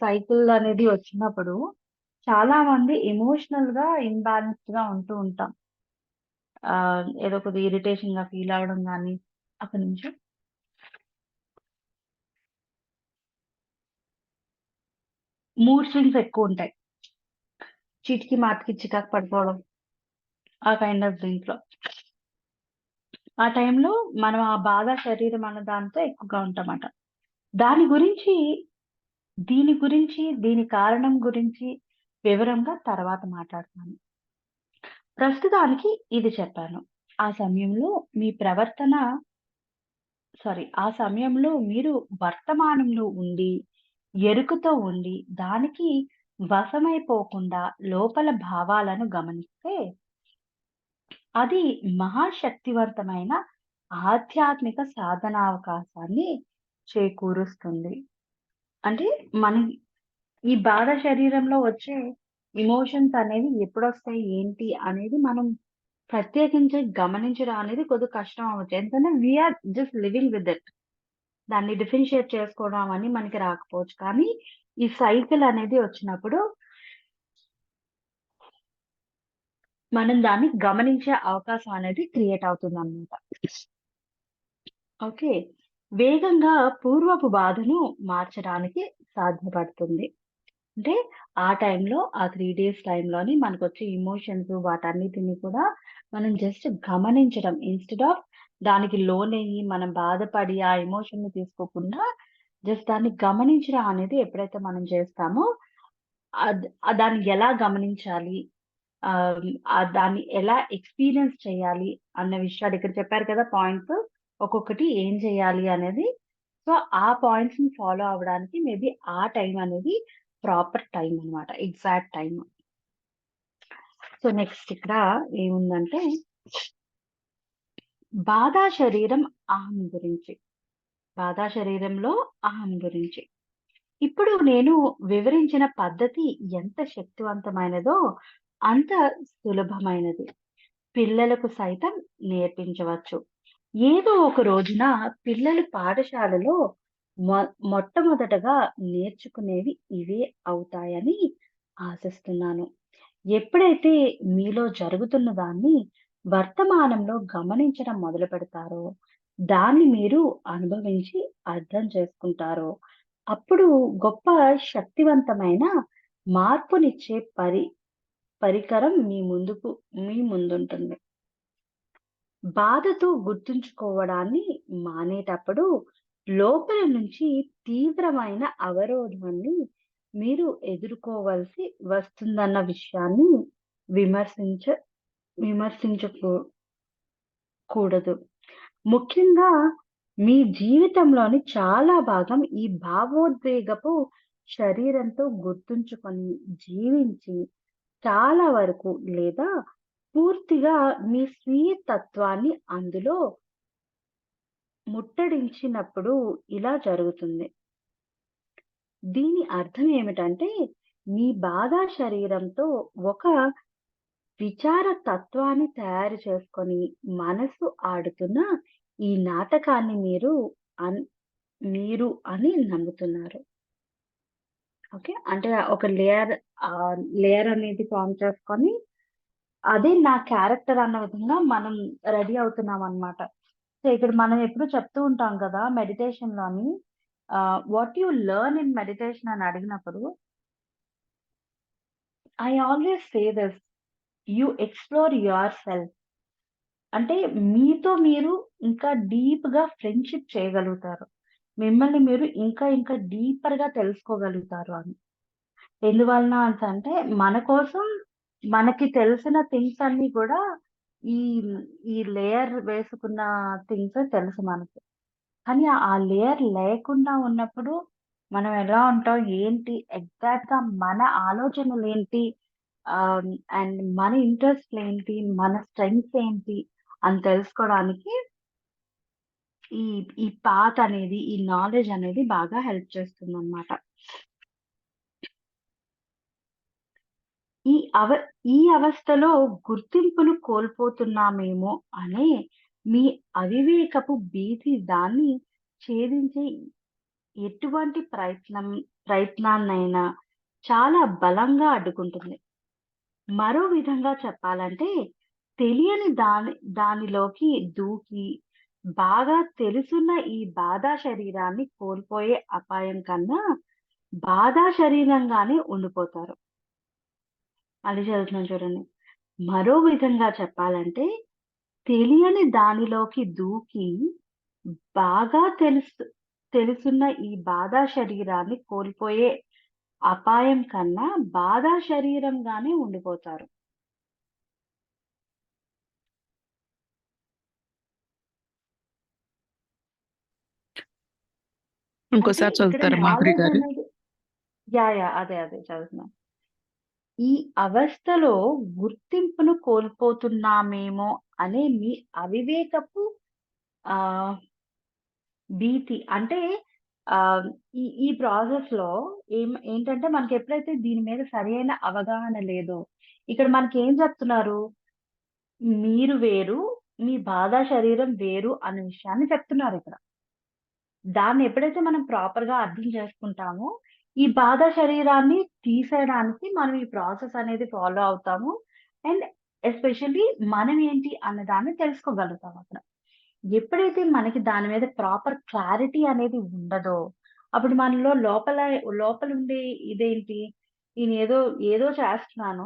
సైకిల్ అనేది వచ్చినప్పుడు చాలా మంది ఎమోషనల్‌గా ఇంబాలెన్స్డ్‌గా ఉంటూ ఉంటాం. ఏదో కొద్దిగా ఇరిటేషన్‌గా ఫీల్ అవ్వడం గాని ఒక్క నిమిషం. మూడ్ స్వింగ్స్ ఎక్కువుంటాయి. చీటికి మాటికి చికాకు పడిపోవడం. ఆ కైండ్ ఆఫ్ దీంట్లో. ఆ టైంలో మనం ఆ బాధ శరీరం అన్న దాంతో ఎక్కువగా ఉంటామట. దాని గురించి, దీని కారణం గురించి వివరంగా తర్వాత మాట్లాడతాను. ప్రస్తుతానికి ఇది చెప్పాను. ఆ సమయంలో మీ ప్రవర్తన ఆ సమయంలో మీరు వర్తమానంలో ఉండి, ఎరుకతో ఉండి, దానికి వశమైపోకుండా లోపల భావాలను గమనిస్తే అది మహాశక్తివంతమైన ఆధ్యాత్మిక సాధనావకాశాన్ని చేకూరుస్తుంది. అంటే మన ఈ బాధ శరీరంలో వచ్చే ఎమోషన్స్ అనేవి ఎప్పుడొస్తాయి, ఏంటి అనేది మనం ప్రత్యేకించి గమనించడం అనేది కొద్దిగా కష్టం అవ్వచ్చు. ఎందుకంటే are just living with it. దాన్ని డిఫరెన్షియేట్ చేసుకోవడం అవన్నీ మనకి రాకపోవచ్చు. కానీ ఈ సైకిల్ అనేది వచ్చినప్పుడు మనం దాన్ని గమనించే అవకాశం అనేది క్రియేట్ అవుతుందన్నమాట. ఓకే. వేగంగా పూర్వపు బాధను మార్చడానికి సాధ్యపడుతుంది. అంటే ఆ టైంలో ఆ 3 డేస్ టైంలోని మనకొచ్చే ఎమోషన్స్ వాటన్నిటిని కూడా మనం జస్ట్ గమనించడం. ఇన్‌స్టెడ్ ఆఫ్ దానికి లోనయ్యి మనం బాధపడి ఆ ఎమోషన్‌ని తీసుకోకుండా జస్ట్ దాన్ని గమనించడం అనేది ఎప్పుడైతే మనం చేస్తామో దాన్ని ఎలా గమనించాలి? దాన్ని ఎలా ఎక్స్‌పీరియన్స్ చేయాలి అన్న విషయాలు ఇక్కడ చెప్పారు కదా పాయింట్స్. ఒక్కొక్కటి ఏం చేయాలి అనేది. సో, ఆ పాయింట్స్‌ని ఫాలో అవ్వడానికి మేబీ ఆ టైం అనేది ప్రాపర్ టైమ్ అన్నమాట. Exact time. సో, నెక్స్ట్ ఇక్కడ ఏముందంటే బాధా శరీరం అహం గురించి. బాధా శరీరంలో అహం గురించి. ఇప్పుడు నేను వివరించిన పద్ధతి ఎంత శక్తివంతమైనదో అంత సులభమైనది. పిల్లలకు సైతం నేర్పించవచ్చు. ఏదో ఒక రోజున పిల్లలు పాఠశాలలో మొ మొట్టమొదటగా నేర్చుకునేవి ఇవే అవుతాయని ఆశిస్తున్నాను. ఎప్పుడైతే మీలో జరుగుతున్న దాన్ని వర్తమానంలో గమనించడం మొదలుపెడతారో, దాన్ని మీరు అనుభవించి అర్థం చేసుకుంటారో, అప్పుడు గొప్ప శక్తివంతమైన మార్పునిచ్చే పరికరం మీ ముందుంటుంది. బాధతో గుర్తుంచుకోవడాన్ని మానేటప్పుడు లోపల నుంచి తీవ్రమైన అవరోధాన్ని మీరు ఎదుర్కోవలసి వస్తుందన్న విషయాన్ని విమర్శించ విమర్శించకూ కూడదు. ముఖ్యంగా మీ జీవితంలోని చాలా భాగం ఈ భావోద్వేగపు శరీరంతో గుర్తుంచుకొని జీవించి చాలా వరకు లేదా పూర్తిగా మీ స్వీయ తత్వాన్ని అందులో ముట్టడించినప్పుడు ఇలా జరుగుతుంది. దీని అర్థం ఏమిటంటే, మీ బాధా శరీరంతో ఒక విచార తత్వాన్ని తయారు చేసుకొని, మనసు ఆడుతున్న ఈ నాటకాన్ని అన్ మీరు అని నమ్ముతున్నారు. ఓకే. అంటే ఒక లేయర్ అనేది ఫార్మ్ చేసుకొని, అదే నా క్యారెక్టర్ అన్న విధంగా మనం రెడీ అవుతున్నామనమాట. సో, ఇక్కడ మనం ఎప్పుడు చెప్తూ ఉంటాం కదా! మెడిటేషన్‌లోని what you learn in meditation అని అడిగినప్పుడు, I always say this, you explore yourself. అంటే మీతో మీరు ఇంకా డీప్‌గా ఫ్రెండ్‌షిప్ చేయగలుగుతారు. మిమ్మల్ని మీరు ఇంకా ఇంకా డీపర్‌గా తెలుసుకోగలుగుతారు అని. ఎందువలన అనేసంటే, మన కోసం మనకి తెలిసిన థింగ్స్ అన్నీ కూడా ఈ ఈ లేయర్ వేసుకున్న థింగ్సే తెలుసు మనకి. కానీ ఆ లేయర్ లేకుండా ఉన్నప్పుడు మనం ఎలా ఉంటాం? ఏంటి? ఎగ్జాక్ట్‌గా మన ఆలోచనలేంటి? ఆహ్, అండ్ మన ఇంట్రెస్ట్‌లేంటి? మన స్ట్రెంగ్త్స్ ఏంటి? అని తెలుసుకోవడానికి ఈ ఈ పాత్ అనేది, ఈ నాలెడ్జ్ అనేది బాగా హెల్ప్ చేస్తుందన్నమాట. ఈ అవ ఈ అవస్థలో గుర్తింపును కోల్పోతున్నామేమో అనే మీ అవివేకపు భీతి దాన్ని ఛేదించే ఎటువంటి ప్రయత్నాన్నైనా చాలా బలంగా అడ్డుకుంటుంది. మరో విధంగా చెప్పాలంటే, తెలియని దానిలోకి దూకి, బాగా తెలుసున్న ఈ బాధా శరీరాన్ని కోల్పోయే అపాయం కన్నా, బాధా శరీరంగానే ఉండిపోతారు. మళ్ళీ చదువుతున్నాను చూడండి. మరో విధంగా చెప్పాలంటే, తెలియని దానిలోకి దూకి, బాగా తెలుసున్న ఈ బాధా శరీరాన్ని కోల్పోయే అపాయం కన్నా, బాధా శరీరంగానే ఉండిపోతారు. అంటే ఇంకోసారి ఇక్కడ చదువుతారా మాధురి నాలెడ్జ్ గారు? అనేది యాహ్! అదే చదువుతున్నా. ఈ అవస్థలో గుర్తింపును కోల్పోతున్నామేమో అనే మీ అవివేకపు ఆహ్, భీతి. అంటే ఈ ఈ ప్రాసెస్‌లో ఏంటంటే మనకెప్పుడైతే దీని మీద సరైన అవగాహన లేదో, ఇక్కడ మనకేం చెప్తున్నారు? మీరు వేరు, మీ బాధా శరీరం వేరు అనే విషయాన్ని చెప్తున్నారిక్కడ. దాన్ని ఎప్పుడైతే మనం ప్రాపర్‌గా అర్థం చేసుకుంటామో, ఈ బాధ శరీరాన్ని తీసేయడానికి మనం ఈ ప్రాసెస్ అనేది ఫాలో అవుతాము. అండ్ ఎస్పెషల్లీ మనం ఏంటి అన్న దాన్ని తెలుసుకోగలుగుతాం అక్కడ. ఎప్పుడైతే మనకి దాని మీద ప్రాపర్ క్లారిటీ అనేది ఉండదో, అప్పుడు మనలో లోపలుండే ఇదేంటి, నేనేదో ఏదో చేస్తున్నాను.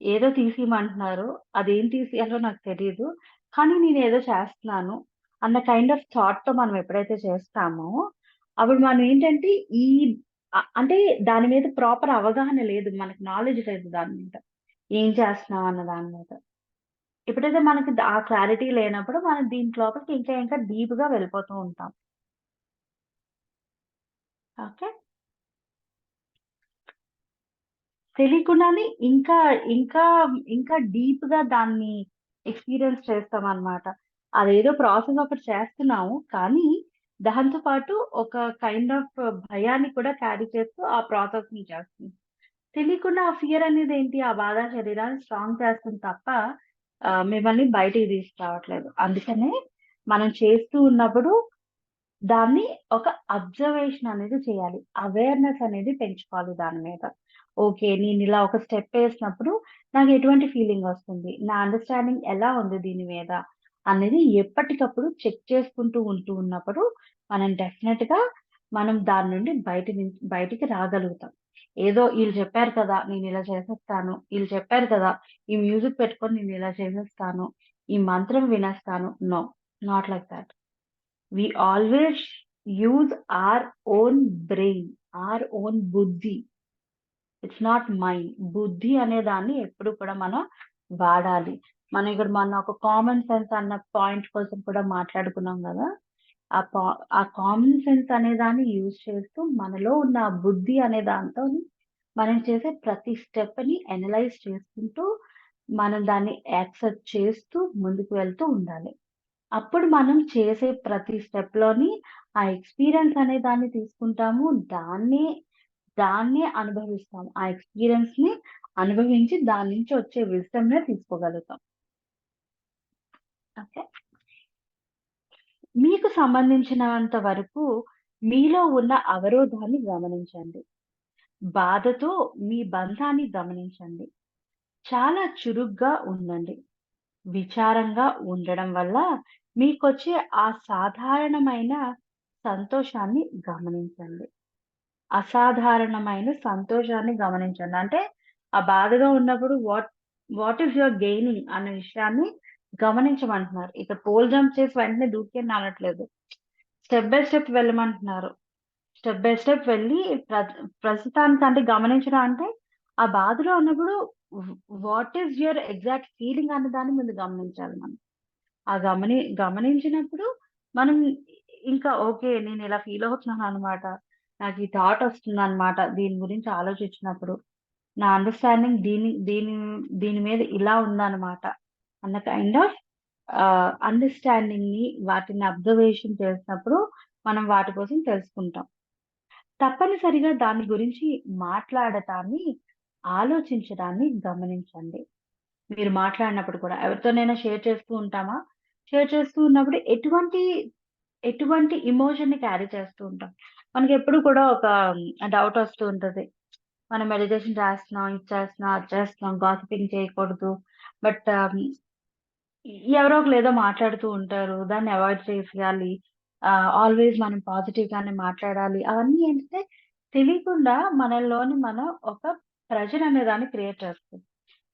ఏదో తీసియమంటున్నారు. అదేం తీసియాలో నాకు తెలీదు. కానీ నేనేదో చేస్తున్నాను అన్న కైండ్ ఆఫ్ థాట్‌తో మనం ఎప్పుడైతే చేస్తామో, అప్పుడు మనం ఏంటంటే ఈ అంటే దాని మీద ప్రాపర్ అవగాహన లేదు. మనకు నాలెడ్జ్ లేదు దాని మీద. ఏం చేస్తున్నాం అన్న దాని మీద. ఎప్పుడైతే మనకి ఆ క్లారిటీ లేనప్పుడు మనం దీంట్ లోపలికి ఇంకా ఇంకా డీప్‌గా వెళ్ళిపోతూ ఉంటాం. ఓకే. తెలియకుండానే ఇంకా, ఇంకా, ఇంకా డీప్‌గా దాన్ని ఎక్స్‌పీరియన్స్ చేస్తామనమాట. అదేదో ప్రాసెస్ ఒకటి చేస్తున్నాము. కానీ, దాంతో పాటు ఒక కైండ్ ఆఫ్ భయాన్ని కూడా క్యారీ చేస్తూ ఆ ప్రాసెస్‌ని చేస్తుంది. తెలియకుండా ఆ ఫియర్ అనేదేంటి? ఆ బాధ శరీరాన్ని స్ట్రాంగ్ చేస్తుంది తప్ప మిమ్మల్ని బయటికి తీసుకురావట్లేదు. అందుకనే మనం చేస్తూ ఉన్నప్పుడు దాన్ని ఒక అబ్జర్వేషన్ అనేది చేయాలి. అవేర్‌నెస్ అనేది పెంచుకోవాలి దాని మీద. ఓకే. నేనిలా ఒక స్టెప్ ఏసినప్పుడు నాకు ఎటువంటి ఫీలింగొస్తుంది? నా అండర్‌స్టాండింగ్ ఎలా ఉంది దీని మీద? అనేది ఎప్పటికప్పుడు చెక్ చేసుకుంటూ ఉన్నప్పుడు మనం డెఫినెట్‌గా మనం దాని నుండి బయటికి రాగలుగుతాం. ఏదో ఈళ్ళు చెప్పారు కదా! నేనిలా చేసేస్తాను. ఈళ్ళు చెప్పారు కదా! ఈ మ్యూజిక్ పెట్టుకొని నేనిలా చేసేస్తాను. ఈ మంత్రం వినేస్తాను. No. Not like that. We always use our own brain, our own బుద్ధి. It's not mind. బుద్ధి అనే దాన్ని ఎప్పుడు కూడా మనం వాడాలి. మనం ఇక్కడ మొన్న ఒక కామన్ సెన్స్ అన్న పాయింట్ కోసం కూడా మాట్లాడుకున్నాం గదా! ఆ పా ఆ కామన్ సెన్స్ అనే దాన్ని యూజ్ చేస్తూ మనలో ఉన్న ఆ బుద్ధి అనే దాంతోని మనం చేసే ప్రతి స్టెప్‌ని అనలైజ్ చేసుకుంటూ, మనం దాన్ని యాక్సెప్ట్ చేస్తూ ముందుకు వెళ్తూ ఉండాలి. అప్పుడు మనం చేసే ప్రతి స్టెప్‌లోని ఆ ఎక్స్‌పీరియన్స్ అనే దాన్ని తీసుకుంటాము. దాన్నే అనుభవిస్తాం. ఆ ఎక్స్‌పీరియన్స్‌ని అనుభవించి దాని నుంచి వచ్చే విజ్డమ్‌నే తీసుకోగలుగుతాం. ఓకే. మీకు సంబంధించినంత వరకు మీలో ఉన్న అవరోధాన్ని గమనించండి. బాధతో మీ బంధాన్ని గమనించండి. చాలా చురుగ్గా ఉండండి. విచారంగా ఉండడం వల్ల మీకొచ్చే ఆ సాధారణమైన సంతోషాన్ని గమనించండి. అసాధారణమైన సంతోషాన్ని గమనించండి. అంటే ఆ బాధగా ఉన్నప్పుడు వాట్ ఈస్ యూర్ గెయినింగ్ అన్న విషయాన్ని గమనించమంటున్నారు. ఇక పోల్ జంప్ చేసి వెంటనే దూకేయండి అనట్లేదు. స్టెప్ బై స్టెప్ వెళ్ళమంటున్నారు. స్టెప్ బై స్టెప్ వెళ్ళి ప్రస్తుతానికంటే గమనించడం అంటే, ఆ బాధలో ఉన్నప్పుడు వ్ what is your exact feeling అన్న దాన్ని ముందు గమనించాలి మనం. ఆ గమనించినప్పుడు మనం ఇంకా ఓకే. నేనిలా ఫీల్ అవుతున్నాననమాట. నాకు ఈ థాట్ వస్తుందనమాట. దీని గురించి ఆలోచించినప్పుడు. నా అండర్‌స్టాండింగ్ దీని మీద ఇలా ఉందనమాట. అన్న కైండ్ ఆఫ్ అండర్‌స్టాండింగ్‌ని వాటిని అబ్జర్వేషన్ చేసినప్పుడు మనం వాటి కోసం తెలుసుకుంటాం. తప్పనిసరిగా దాని గురించి మాట్లాడటాన్ని, ఆలోచించడాన్ని గమనించండి. మీరు మాట్లాడినప్పుడు కూడా ఎవరితోనైనా షేర్ చేస్తూ ఉంటామా? షేర్ చేస్తూ ఉన్నప్పుడు ఎటువంటి ఎమోషన్‌ని క్యారీ చేస్తూ ఉంటాం. మనకెప్పుడు కూడా ఒక డౌట్ వస్తూ ఉంటది. మనం మెడిటేషన్ చేస్తున్నాం, ఇది చేస్తున్నాం, అది చేస్తున్నాం, గాసిపింగ్ చేయకూడదు. బట్ ఎవరో ఒకళ్ళు ఏదో మాట్లాడుతూ ఉంటారు. దాన్ని అవాయిడ్ చేసేయాలి. ఆల్‌వేస్ మనం పాజిటివ్‌గానే మాట్లాడాలి. అవన్నీ ఏంటంటే తెలియకుండా మనలోని మనం ఒక ప్రెషర్ అనే దాన్ని క్రియేట్ చేస్తాం.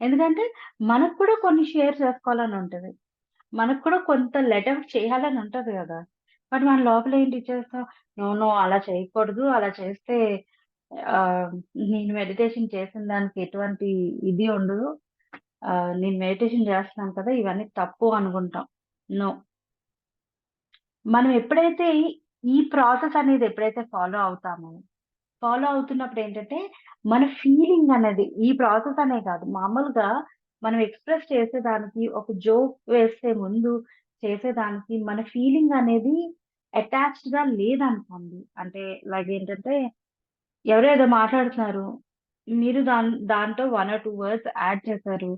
ఎందుకంటే మనకు కూడా కొన్ని షేర్ చేసుకోవాలని ఉంటది. మనకు కూడా కొంత లెట్ ఔట్ చేయాలని ఉంటది గదా! బట్ మన లోపల ఏంటి చేస్తాం, నో, నో అలా చేయకూడదు. అలా చేస్తే ఆహ్, నేను మెడిటేషన్ చేసిన దానికి ఎటువంటి ఇది ఉండదు. నేను మెడిటేషన్ చేస్తున్నాను కదా! ఇవన్నీ తప్పు అనుకుంటాం. నో. మనం ఎప్పుడైతే ఈ ప్రాసెస్ అనేది ఎప్పుడైతే ఫాలో అవుతున్నప్పుడు ఏంటంటే, మన ఫీలింగ్ అనేది ఈ ప్రాసెస్ అనే కాదు. మామూలుగా మనం ఎక్స్‌ప్రెస్ చేసేదానికి ఒక జోక్ వేసే ముందు చేసేదానికి మన ఫీలింగ్ అనేది అటాచ్డ్‌గా లేదనుకోండి. అంటే లైక్ ఏంటంటే ఎవరో ఏదో మాట్లాడుతున్నారు. మీరు దాంట్లో 1 ఆర్ 2 వర్డ్స్ యాడ్ చేశారు.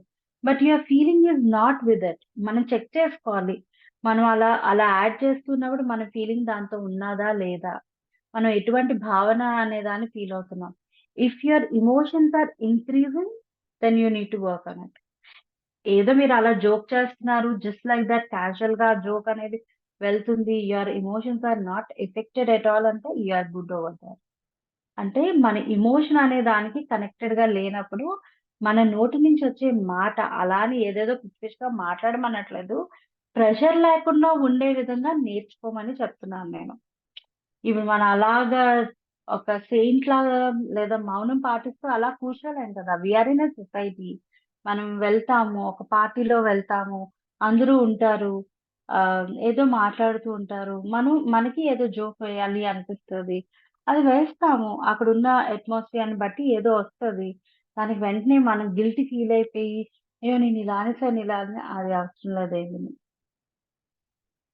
But your feeling is not with it. మనం చెక్ చేసుకోవాలి. మనం అలా యాడ్ చేస్తున్నప్పుడు మన ఫీలింగ్ దాంతో ఉన్నదా? లేదా? మనం ఎటువంటి భావన అనే దాన్ని ఫీల్ అవుతున్నాం. If your emotions are increasing then you need to work on it. ఏదో మీరు అలా జోక్ చేస్తున్నారు. జస్ట్ లైక్ థట్ క్యాజువల్‌గా జోక్ అనేది వెళ్తుంది. Your emotions are not affected at all అంటే you are good over that. అంటే మన ఎమోషన్ అనే దానికి కనెక్టెడ్‌గా లేనప్పుడు, మన నోటి నుంచి వచ్చే మాట అలా అని ఏదేదో పిచ్చి పిచ్చిగా మాట్లాడమనట్లేదు. ప్రెషర్ లేకుండా ఉండే విధంగా నేర్చుకోమని చెప్తున్నాను నేను. ఇప్పుడు మనం అలాగా ఒక సెయింట్ లాగా లేదా మౌనం పాటిస్తూ అలా కూర్చోలేం కదా! We are in a society. మనం వెళ్తాము, ఒక పార్టీలో వెళ్తాము. అందరూ ఉంటారు. ఏదో మాట్లాడుతూ ఉంటారు. మనకి ఏదో జోక్ వేయాలి అనిపిస్తది. అది వేస్తాము. అక్కడున్న అట్మాస్ఫియర్‌ని బట్టి ఏదో వస్తది. దానికి వెంటనే మనం గిల్టీ ఫీల్ అయిపోయి, అయ్యో! నేను ఇలా అనేసాను ఇలా అని అది అవసరం లేదు ఏమీని.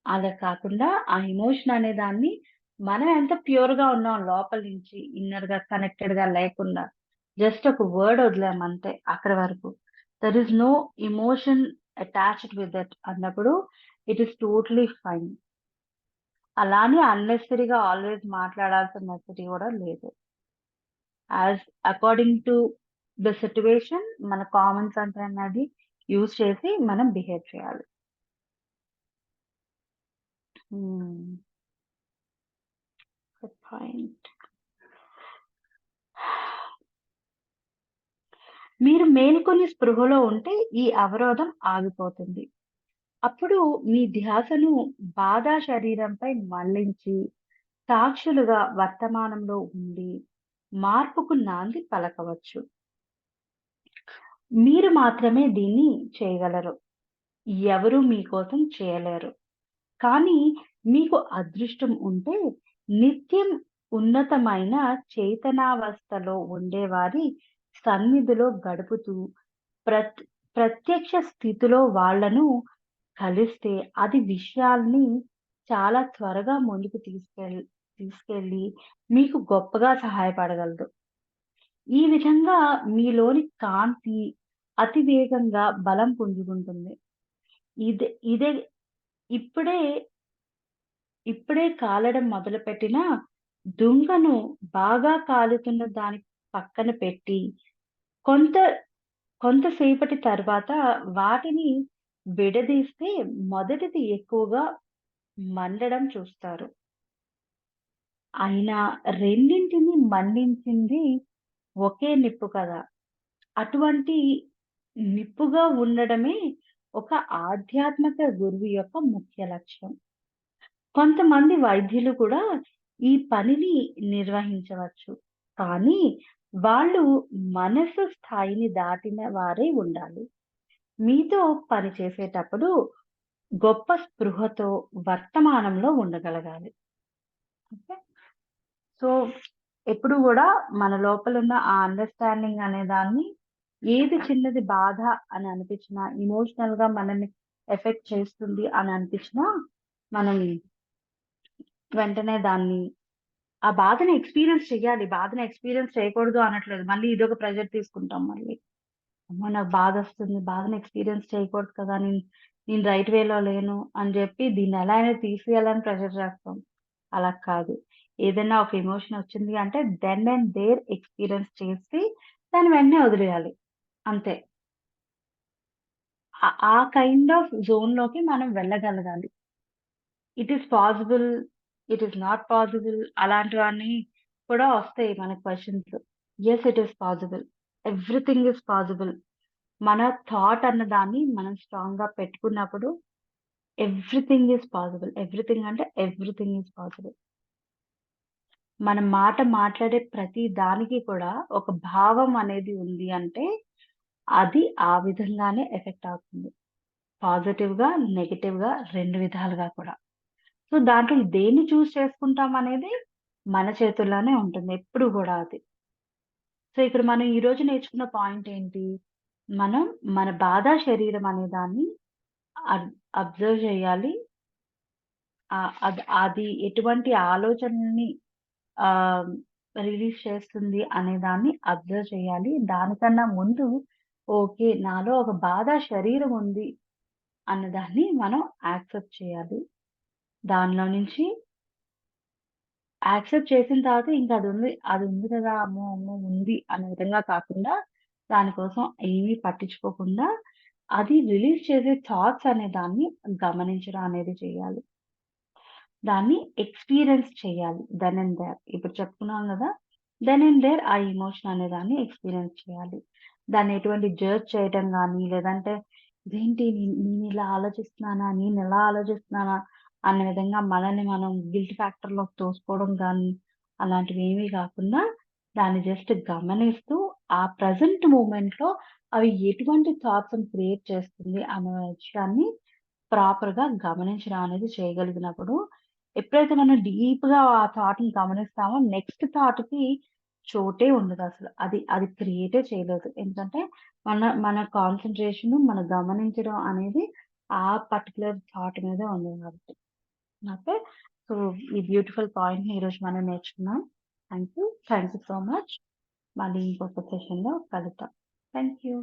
అలా కాకుండా ఆ ఎమోషన్ అనే దాన్ని మనం ఎంత ప్యూర్‌గా ఉన్నాం లోపల నుంచి ఇన్నర్‌గా కనెక్టెడ్‌గా లేకుండా జస్ట్ ఒక వర్డ్ వదిలాం అంతే అక్కడి వరకు. There is no emotion attached with it అన్నప్పుడు ఇట్ ఈస్ టోటల్లీ ఫైన్. అలా అని అన్నెసెసరీగా ఆల్‌వేస్ మాట్లాడాల్సిన నెసెసిటీ కూడా లేదు. As according to the situation మన కామన్ సెన్స్ అనేది యూజ్ చేసి మనం బిహేవ్ చేయాలి. హ్మ్. పాయింట్. మీరు మేలుకొని స్పృహలో ఉంటే ఈ అవరోధం ఆగిపోతుంది. అప్పుడు మీ ధ్యాసను బాధా శరీరంపై మళ్లించి, సాక్షులుగా వర్తమానంలో ఉండి, మార్పుకు నాంది పలకవచ్చు. మీరు మాత్రమే దీన్ని చేయగలరు. ఎవరూ మీకోసం చేయలేరు. కానీ మీకు అదృష్టం ఉంటే నిత్యం ఉన్నతమైన చేతనావస్థలో ఉండేవారి సన్నిధిలో గడుపుతూ ప్రత్ ప్రత్యక్ష స్థితిలో వాళ్ళను కలిస్తే అది విషయాల్ని చాలా త్వరగా ముందుకు తీసుకెళ్ళి మీకు గొప్పగా సహాయపడగలదు. ఈ విధంగా మీలోని కాంతి అతివేగంగా బలం పుంజుకుంటుంది. ఇదే ఇప్పుడే ఇప్పుడే కాలడం మొదలుపెట్టిన దుంగను బాగా కాలుతున్న దాని పక్కన పెట్టి, కొంత కొంతసేపటి తర్వాత వాటిని విడదీస్తే మొదటిది ఎక్కువగా మండడం చూస్తారు. అయినా రెండింటిని మండించింది ఒకే నిప్పు కదా! అటువంటి నిప్పుగా ఉండడమే ఒక ఆధ్యాత్మిక గురువు యొక్క ముఖ్య లక్ష్యం. కొంతమంది వైద్యులు కూడా ఈ పనిని నిర్వహించవచ్చు. కానీ వాళ్ళు మనసు స్థాయిని దాటిన వారై ఉండాలి. మీతో పని చేసేటప్పుడు గొప్ప స్పృహతో వర్తమానంలో ఉండగలగాలి. ఓకే. సో, ఎప్పుడు గూడా మన లోపలున్న ఆ అండర్‌స్టాండింగ్ అనే దాన్ని ఏది చిన్నది బాధ అని అనిపించినా, ఎమోషనల్‌గా మనల్ని ఎఫెక్ట్ చేస్తుంది అని అనిపించినా, మనం వెంటనే దాన్ని ఆ బాధని ఎక్స్‌పీరియన్స్ చెయ్యాలి. బాధని ఎక్స్‌పీరియన్స్ చేయకూడదు అనట్లేదు. మళ్ళీ ఇదొక ప్రెషర్ తీసుకుంటాం మళ్ళీ. అమ్మో! నాకు బాధొస్తుంది. బాధని ఎక్స్‌పీరియన్స్ చేయకూడదు కదా! నేను రైట్ వేలో లేను అని జెప్పి దీన్ని ఎలా అయినా తీసేయాలని ప్రెషర్ చేస్తాం. అలా కాదు. ఏదైనా ఒక ఎమోషన్ వచ్చింది అంటే దెన్ అండ్ దేర్ ఎక్స్‌పీరియన్స్ చేసి దాన్ని వెంటనే వదిలేయాలి. అంతే. ఆ కైండ్ ఆఫ్ జోన్‌లోకి మనం వెళ్ళగలగాలి. It is possible, it is not possible అలాంటివన్నీ కూడా వస్తాయి మనకు questions. Yes, it is possible. Everything is possible. మన థాట్ అన్న దాన్ని మనం స్ట్రాంగ్‌గా పెట్టుకున్నప్పుడు ఎవ్రీథింగ్ ఈస్ పాసిబుల్. ఎవ్రీథింగ్ అంటే ఎవ్రీథింగ్ ఈస్ పాసిబుల్. మన మాట మాట్లాడే ప్రతి దానికి కూడా ఒక భావం అనేది ఉంది అంటే, అది ఆ విధంగానే ఎఫెక్ట్ అవుతుంది. పాజిటివ్‌గా, నెగెటివ్‌గా 2 విధాలుగా కూడా. సో, దాంట్లో దేన్ని చూజ్ చేసుకుంటామనేది మన చేతుల్లోనే ఉంటుంది ఎప్పుడు గూడా అది. సో, ఇక్కడ మనం ఈరోజు నేర్చుకున్న పాయింట్ ఏంటి? మనం మన బాధా శరీరం అనే దాన్ని అబ్ అబ్జర్వ్ చేయాలి. అది ఎటువంటి ఆలోచనని ఆహ్, రిలీజ్ చేస్తుంది అనే దాన్ని అబ్జర్వ్ చేయాలి. దానికన్నా ముందు ఓకే. నాలో ఒక బాధా శరీరం ఉంది అన్న దాన్ని మనం యాక్సెప్ట్ చేయాలి. దానిలో నుంచి యాక్సెప్ట్ చేసిన తర్వాత ఇంక అది ఉంది కదా! అమ్మో! అమ్మో! ఉంది అనే విధంగా కాకుండా, దాని కోసం ఏమీ పట్టించుకోకుండా, అది రిలీజ్ చేసే థాట్స్ అనే దాన్ని గమనించడం అనేది చేయాలి. దాన్ని ఎక్స్‌పీరియన్స్ చేయాలి. Then and there. ఇప్పుడు చెప్పుకున్నాం గదా! దెన్ అండ్ దేర్ ఆ ఎమోషన్ అనే దాన్ని ఎక్స్‌పీరియన్స్ చేయాలి. దాన్ని ఎటువంటి జడ్జ్ చేయటం గాని, లేదంటే ఇదేంటి నేనిలా ఆలోచిస్తున్నానా? నేనెలా ఆలోచిస్తున్నానా? అన్న విధంగా మనల్ని మనం గిల్ట్ ఫ్యాక్టర్‌లోకి తోసుకోవడం గాని, అలాంటివేమీ గాకుండా దాన్ని జస్ట్ గమనిస్తూ, ఆ ప్రెజెంట్ మూమెంట్‌లో అవి ఎటువంటి థాట్స్‌ని క్రియేట్ చేస్తుంది అనే విషయాన్ని ప్రాపర్‌గా గమనించడం అనేది చేయగలిగినప్పుడు, ఎప్పుడైతే మనం డీప్‌గా ఆ థాట్‌ని గమనిస్తామో నెక్స్ట్ థాట్‌కి చోటే ఉండదసలు. అది క్రియేటే చేయలేదు. ఎందుకంటే మన కాన్సంట్రేషను, మన గమనించడం అనేది ఆ పర్టిక్యులర్ థాట్ మీదే ఉంది కాబట్టి. ఓకే. సో, ఈ బ్యూటిఫుల్ పాయింట్‌ని ఈరోజు మనం నేర్చుకున్నాం. Thank you. Thank you so much. మళ్ళీ ఇంకొక సెషన్‌లో కలుద్దాం. Thank you.